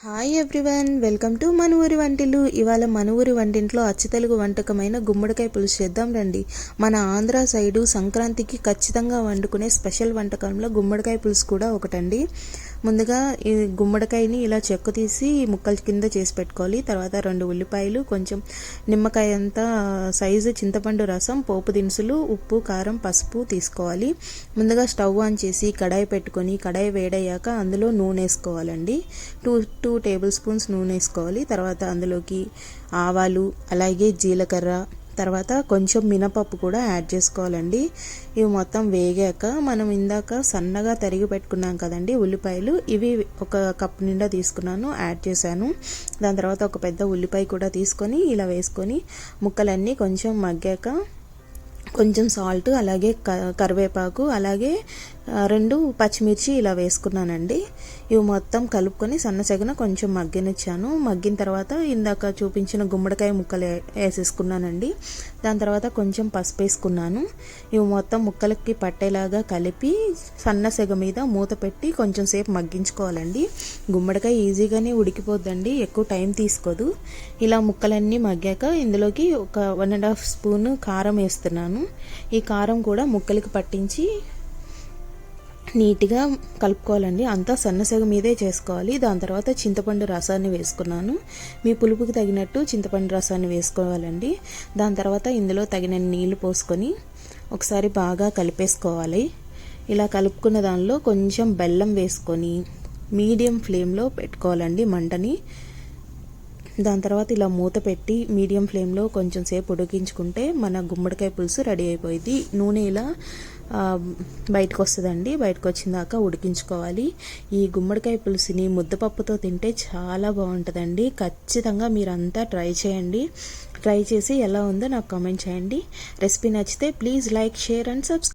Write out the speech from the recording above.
Hi everyone, welcome to మన ఊరి వంటిల్లు. ఇవాళ మన ఊరి వంటింట్లో అచ్చ తెలుగు వంటకమైన గుమ్మడికాయ పులుసు చేద్దాం రండి. మన ఆంధ్ర సైడు సంక్రాంతికి ఖచ్చితంగా వండుకునే స్పెషల్ వంటకంలో గుమ్మడికాయ పులుసు కూడా ఒకటండి. ముందుగా ఈ గుమ్మడికాయని ఇలా చెక్కు తీసి ముక్కల కింద చేసి పెట్టుకోవాలి. తర్వాత 2 ఉల్లిపాయలు, కొంచెం నిమ్మకాయ అంతా సైజు చింతపండు రసం, పోపు దినుసులు, ఉప్పు, కారం, పసుపు తీసుకోవాలి. ముందుగా స్టవ్ ఆన్ చేసి కడాయి పెట్టుకొని కడాయి వేడయ్యాక అందులో నూనె వేసుకోవాలండి. 2 టేబుల్ స్పూన్స్ నూనె వేసుకోవాలి. తర్వాత అందులోకి ఆవాలు, అలాగే జీలకర్ర, తర్వాత కొంచెం మినపప్పు కూడా యాడ్ చేసుకోవాలండి. ఇవి మొత్తం వేగాక మనం ఇందాక సన్నగా తరిగి పెట్టుకున్నాం కదండి ఉల్లిపాయలు, ఇవి 1 కప్పు నిండా తీసుకున్నాను, యాడ్ చేశాను. దాని తర్వాత ఒక పెద్ద ఉల్లిపాయ కూడా తీసుకొని ఇలా వేసుకొని ముక్కలన్నీ కొంచెం మగ్గాక కొంచెం సాల్ట్, అలాగే కరివేపాకు, అలాగే 2 పచ్చిమిర్చి ఇలా వేసుకున్నానండి. ఇవి మొత్తం కలుపుకొని సన్నసెగన కొంచెం మగ్గనిచ్చాను. మగ్గిన తర్వాత ఇందాక చూపించిన గుమ్మడికాయ ముక్కలు వేసేసుకున్నానండి. దాని తర్వాత కొంచెం పసుపు వేసుకున్నాను. ఇవి మొత్తం ముక్కలకి పట్టేలాగా కలిపి సన్నసెగ మీద మూత పెట్టి కొంచెం సేపు మగ్గించుకోవాలండి. గుమ్మడికాయ ఈజీగానే ఉడికిపోద్దండి, ఎక్కువ టైం తీసుకోదు. ఇలా ముక్కలన్నీ మగ్గాక ఇందులోకి ఒక 1.5 స్పూన్ కారం వేస్తున్నాను. ఈ కారం కూడా ముక్కలకి పట్టించి నీట్గా కలుపుకోవాలండి. అంతా సన్నసెగ మీదే చేసుకోవాలి. దాని తర్వాత చింతపండు రసాన్ని వేసుకున్నాను. మీ పులుపుకి తగినట్టు చింతపండు రసాన్ని వేసుకోవాలండి. దాని తర్వాత ఇందులో తగిన నీళ్లు పోసుకొని ఒకసారి బాగా కలిపేసుకోవాలి. ఇలా కలుపుకున్న దానిలో కొంచెం బెల్లం వేసుకొని మీడియం ఫ్లేమ్లో పెట్టుకోవాలండి మంటని. దాని తర్వాత ఇలా మూత పెట్టి మీడియం ఫ్లేమ్లో కొంచెం సేపు ఉడికించుకుంటే మన గుమ్మడికాయ పులుసు రెడీ అయిపోయింది. నూనె ఇలా బయటకు వస్తుందండి. బయటకు వచ్చిన దాకా ఉడికించుకోవాలి. ఈ గుమ్మడికాయ పులుసుని ముద్దపప్పుతో తింటే చాలా బాగుంటుందండి. ఖచ్చితంగా మీరంతా ట్రై చేయండి. ట్రై చేసి ఎలా ఉందో నాకు కామెంట్ చేయండి. రెసిపీ నచ్చితే please like, share and subscribe.